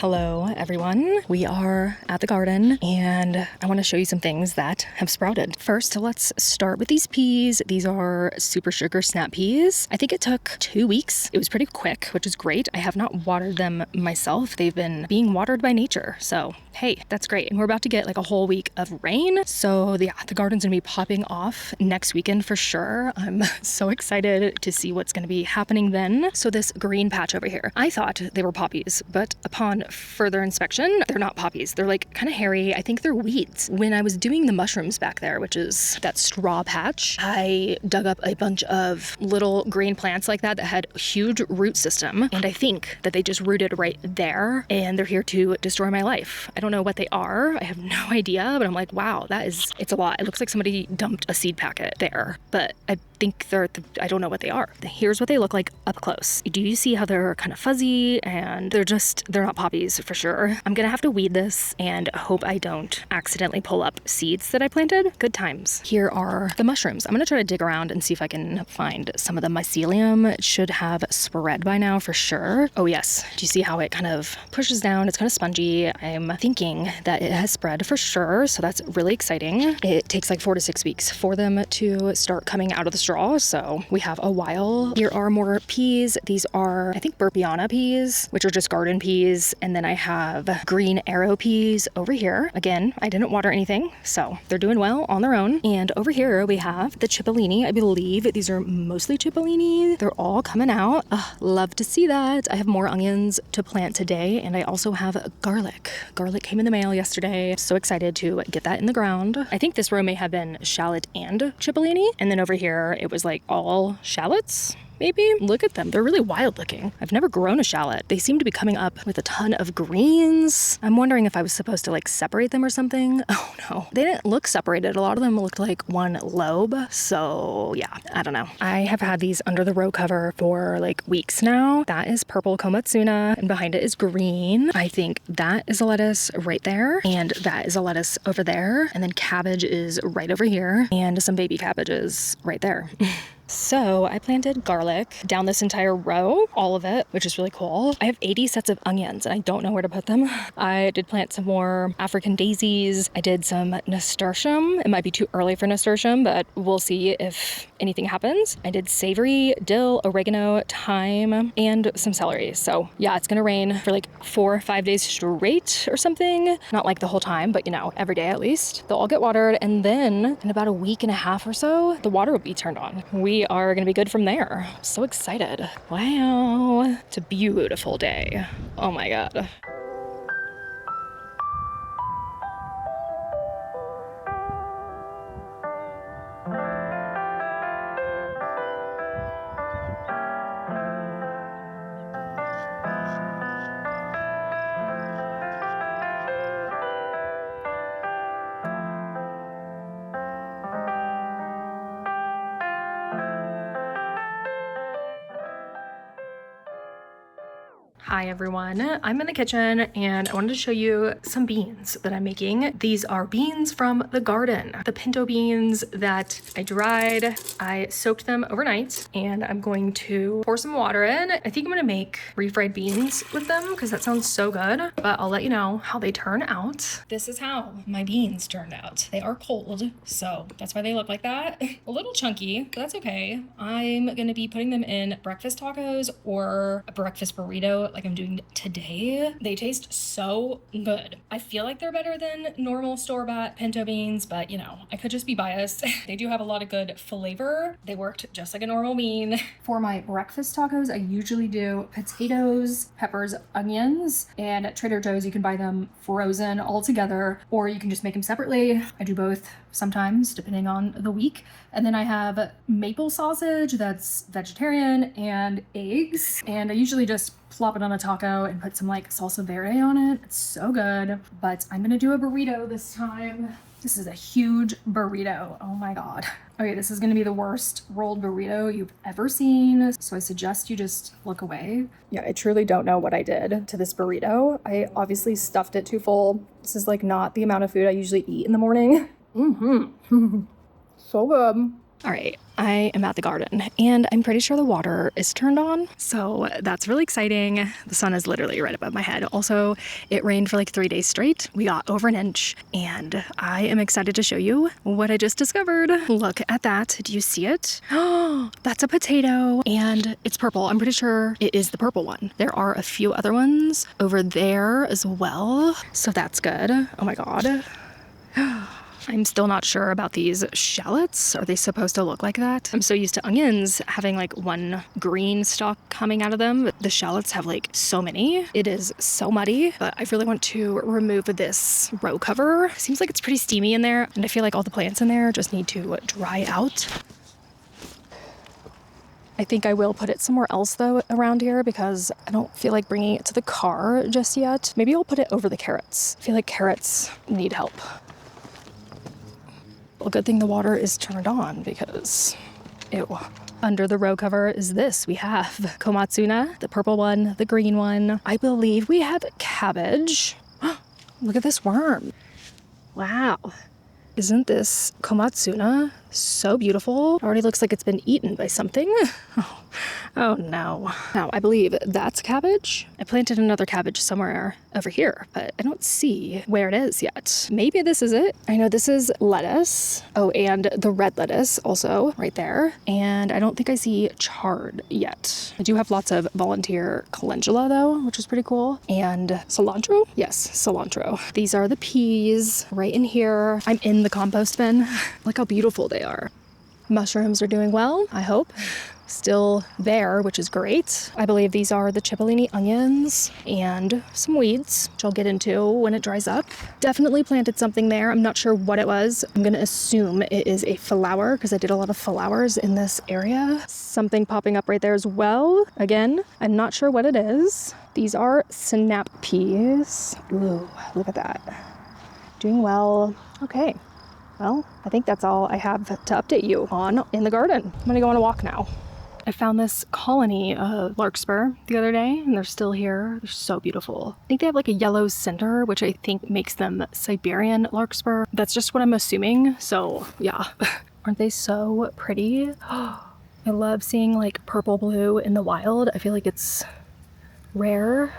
Hello everyone. We are at the garden and I want to show you some things that have sprouted. First, let's start with these peas. These are super sugar snap peas. I think it took 2 weeks. It was pretty quick, which is great. I have not watered them myself. They've been being watered by nature. So hey, that's great. And we're about to get like a whole week of rain. So yeah, the garden's gonna be popping off next weekend for sure. I'm so excited to see what's gonna be happening then. So this green patch over here, I thought they were poppies, but upon further inspection, they're not poppies. They're like kind of hairy. I think they're weeds. When I was doing the mushrooms back there, which is that straw patch, I dug up a bunch of little green plants like that had a huge root system. And I think that they just rooted right there and they're here to destroy my life. I don't know what they are. I have no idea, but I'm like, wow, it's a lot. It looks like somebody dumped a seed packet there, but I think I don't know what they are. Here's what they look like up close. Do you see how they're kind of fuzzy and they're not poppies for sure. I'm gonna have to weed this and hope I don't accidentally pull up seeds that I planted. Good times. Here are the mushrooms. I'm gonna try to dig around and see if I can find some of the mycelium. It should have spread by now for sure. Oh yes, do you see how it kind of pushes down? It's kind of spongy. I'm thinking that it has spread for sure, so that's really exciting. It takes like 4 to 6 weeks for them to start coming out of the straw, so we have a while. Here are more peas. These are, I think, Burpiana peas, which are just garden peas, and then I have green arrow peas over here. Again, I didn't water anything, so they're doing well on their own. And over here we have the cipollini. I believe these are mostly cipollini. They're all coming out. Love to see that. I have more onions to plant today, and I also have garlic. Garlic came in the mail yesterday. So excited to get that in the ground. I think this row may have been shallot and cipollini, and then over here it was like all shallots. Maybe. Look at them. They're really wild looking. I've never grown a shallot. They seem to be coming up with a ton of greens. I'm wondering if I was supposed to like separate them or something. Oh no. They didn't look separated. A lot of them looked like one lobe. So yeah, I don't know. I have had these under the row cover for like weeks now. That is purple komatsuna and behind it is green. I think that is a lettuce right there. And that is a lettuce over there. And then cabbage is right over here. And some baby cabbages right there. So I planted garlic down this entire row, all of it, which is really cool. I have 80 sets of onions and I don't know where to put them. I did plant some more African daisies. I did some nasturtium. It might be too early for nasturtium, but we'll see if anything happens. I did savory, dill, oregano, thyme, and some celery. So yeah, it's gonna rain for like 4 or 5 days straight or something. Not like the whole time, but you know, every day at least. They'll all get watered and then in about a week and a half or so, the water will be turned on. We are gonna be good from there. So excited. Wow, it's a beautiful day. Oh my God. Hi everyone, I'm in the kitchen and I wanted to show you some beans that I'm making. These are beans from the garden, the pinto beans that I dried. I soaked them overnight and I'm going to pour some water in. I think I'm gonna make refried beans with them because that sounds so good, but I'll let you know how they turn out. This is how my beans turned out. They are cold, so that's why they look like that. A little chunky, but that's okay. I'm gonna be putting them in breakfast tacos or a breakfast burrito like I'm doing today. They taste so good. I feel like they're better than normal store-bought pinto beans, but you know, I could just be biased. They do have a lot of good flavor. They worked just like a normal bean. For my breakfast tacos, I usually do potatoes, peppers, onions, and at Trader Joe's you can buy them frozen all together, or you can just make them separately. I do both sometimes, depending on the week. And then I have maple sausage that's vegetarian and eggs. And I usually just plop it on a taco and put some like salsa verde on it. It's so good. But I'm gonna do a burrito this time. This is a huge burrito. Oh my God. Okay, this is gonna be the worst rolled burrito you've ever seen. So I suggest you just look away. Yeah, I truly don't know what I did to this burrito. I obviously stuffed it too full. This is like not the amount of food I usually eat in the morning. So good. All right, I am at the garden and I'm pretty sure the water is turned on. So that's really exciting. The sun is literally right above my head. Also, it rained for like 3 days straight. We got over an inch and I am excited to show you what I just discovered. Look at that. Do you see it? Oh, that's a potato and it's purple. I'm pretty sure it is the purple one. There are a few other ones over there as well. So that's good. Oh my God. I'm still not sure about these shallots. Are they supposed to look like that? I'm so used to onions having like one green stalk coming out of them. The shallots have like so many. It is so muddy, but I really want to remove this row cover. Seems like it's pretty steamy in there, and I feel like all the plants in there just need to dry out. I think I will put it somewhere else though around here because I don't feel like bringing it to the car just yet. Maybe I'll put it over the carrots. I feel like carrots need help. Well, good thing the water is turned on because, ew. Under the row cover is this. We have komatsuna, the purple one, the green one. I believe we have cabbage. Look at this worm. Wow. Isn't this komatsuna so beautiful? It already looks like it's been eaten by something. Oh no. Now, I believe that's cabbage. I planted another cabbage somewhere over here, but I don't see where it is yet. Maybe this is it. I know this is lettuce. Oh, and the red lettuce also right there. And I don't think I see chard yet. I do have lots of volunteer calendula though, which is pretty cool. And cilantro? Yes, cilantro. These are the peas right in here. I'm in the compost bin. Look how beautiful they are. Mushrooms are doing well, I hope. Still there, which is great. I believe these are the cipollini onions and some weeds, which I'll get into when it dries up. Definitely planted something there. I'm not sure what it was. I'm gonna assume it is a flower because I did a lot of flowers in this area. Something popping up right there as well. Again, I'm not sure what it is. These are snap peas. Ooh, look at that. Doing well. Okay. Well, I think that's all I have to update you on in the garden. I'm gonna go on a walk now. I found this colony of larkspur the other day, and they're still here. They're so beautiful. I think they have like a yellow center, which I think makes them Siberian larkspur. That's just what I'm assuming. So yeah, aren't they so pretty? I love seeing like purple blue in the wild. I feel like it's rare.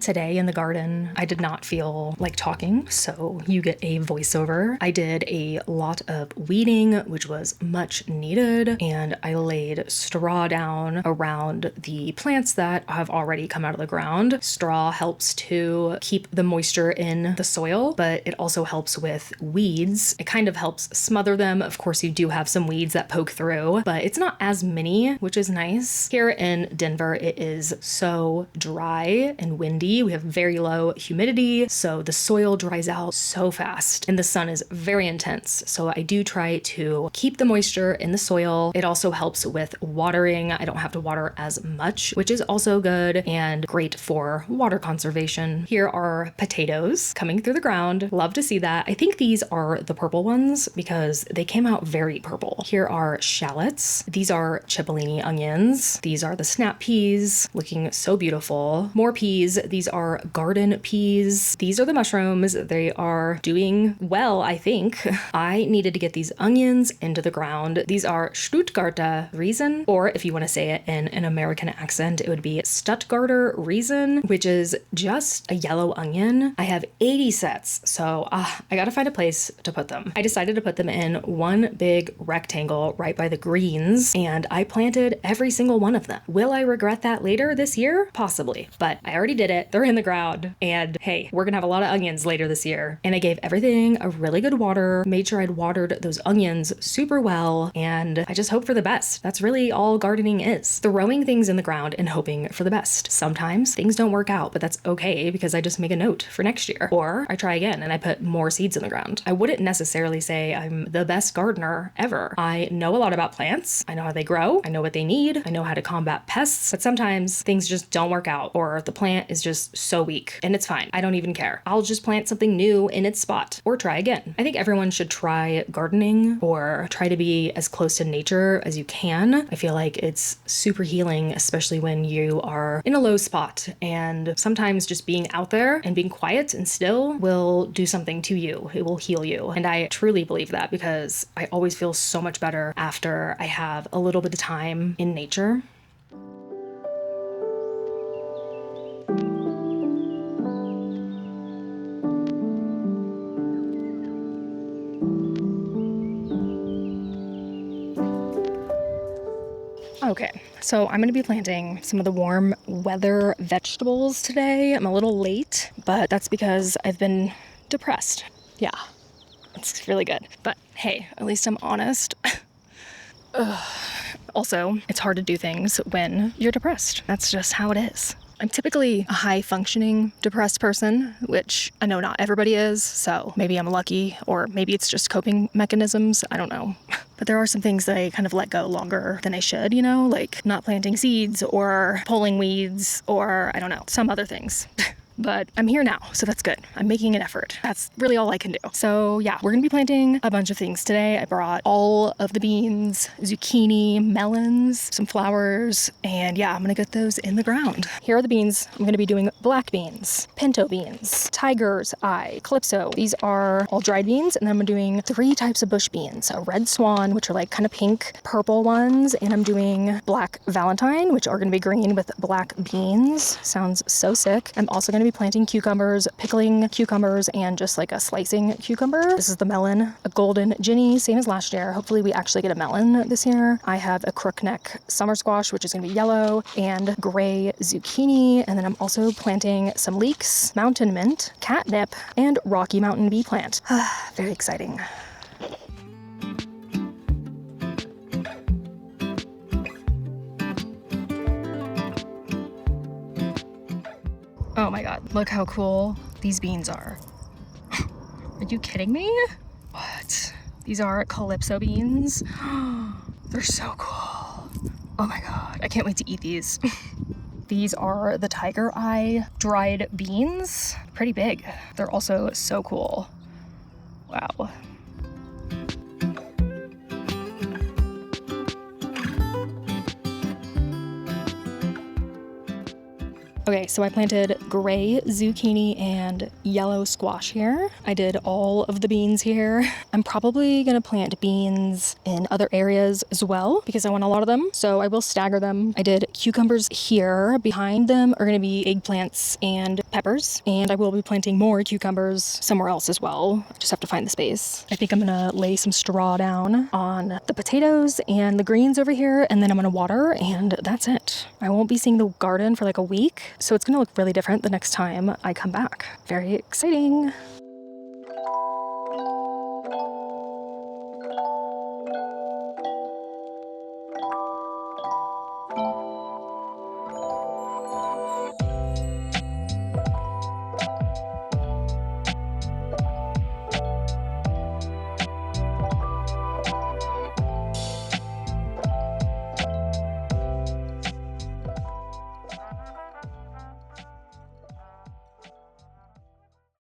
Today in the garden, I did not feel like talking, so you get a voiceover. I did a lot of weeding, which was much needed, and I laid straw down around the plants that have already come out of the ground. Straw helps to keep the moisture in the soil, but it also helps with weeds. It kind of helps smother them. Of course, you do have some weeds that poke through, but it's not as many, which is nice. Here in Denver, it is so dry and windy. We have very low humidity, so the soil dries out so fast and the sun is very intense. So I do try to keep the moisture in the soil. It also helps with watering. I don't have to water as much, which is also good and great for water conservation. Here are potatoes coming through the ground. Love to see that. I think these are the purple ones because they came out very purple. Here are shallots. These are cipollini onions. These are the snap peas, looking so beautiful. More peas. These are garden peas. These are the mushrooms. They are doing well, I think. I needed to get these onions into the ground. These are Stuttgarter Riesen, or if you want to say it in an American accent, it would be Stuttgarter Riesen, which is just a yellow onion. I have 80 sets, so I gotta find a place to put them. I decided to put them in one big rectangle right by the greens, and I planted every single one of them. Will I regret that later this year? Possibly, but I already did it. They're in the ground, and hey, we're gonna have a lot of onions later this year. And I gave everything a really good water, made sure I'd watered those onions super well, and I just hope for the best. That's really all gardening is. Throwing things in the ground and hoping for the best. Sometimes things don't work out, but that's okay because I just make a note for next year. Or I try again and I put more seeds in the ground. I wouldn't necessarily say I'm the best gardener ever. I know a lot about plants. I know how they grow. I know what they need. I know how to combat pests, but sometimes things just don't work out, or the plant is just just so weak, and it's fine. I don't even care. I'll just plant something new in its spot or try again. I think everyone should try gardening or try to be as close to nature as you can. I feel like it's super healing, especially when you are in a low spot, and sometimes just being out there and being quiet and still will do something to you. It will heal you. And I truly believe that because I always feel so much better after I have a little bit of time in nature. Okay, so I'm gonna be planting some of the warm weather vegetables today. I'm a little late, but that's because I've been depressed. Yeah, it's really good. But hey, at least I'm honest. Also, it's hard to do things when you're depressed. That's just how it is. I'm typically a high-functioning depressed person, which I know not everybody is, so maybe I'm lucky, or maybe it's just coping mechanisms, I don't know. But there are some things that I kind of let go longer than I should, you know, like not planting seeds or pulling weeds or, I don't know, some other things. But I'm here now, so that's good. I'm making an effort. That's really all I can do. So yeah, we're gonna be planting a bunch of things today. I brought all of the beans, zucchini, melons, some flowers, and yeah, I'm gonna get those in the ground. Here are the beans. I'm gonna be doing black beans, pinto beans, tiger's eye, calypso. These are all dried beans, and then I'm doing 3 types of bush beans. A red swan, which are like kind of pink, purple ones, and I'm doing black valentine, which are gonna be green with black beans. Sounds so sick. I'm also gonna be planting cucumbers, pickling cucumbers, and just like a slicing cucumber. This is the melon, a golden Ginny, same as last year. Hopefully we actually get a melon this year. I have a crookneck summer squash, which is gonna be yellow, and gray zucchini. And then I'm also planting some leeks, mountain mint, catnip, and Rocky Mountain bee plant. Very exciting. Oh my god, look how cool these beans are. Are you kidding me? What? These are calypso beans. They're so cool. Oh my god, I can't wait to eat these. These are the tiger eye dried beans. Pretty big. They're also so cool. Wow. Okay, so I planted gray zucchini and yellow squash here. I did all of the beans here. I'm probably gonna plant beans in other areas as well because I want a lot of them, so I will stagger them. I did cucumbers here. Behind them are gonna be eggplants and peppers, and I will be planting more cucumbers somewhere else as well. I just have to find the space. I think I'm gonna lay some straw down on the potatoes and the greens over here, and then I'm gonna water, and that's it. I won't be seeing the garden for like a week, so it's gonna look really different the next time I come back. Very exciting.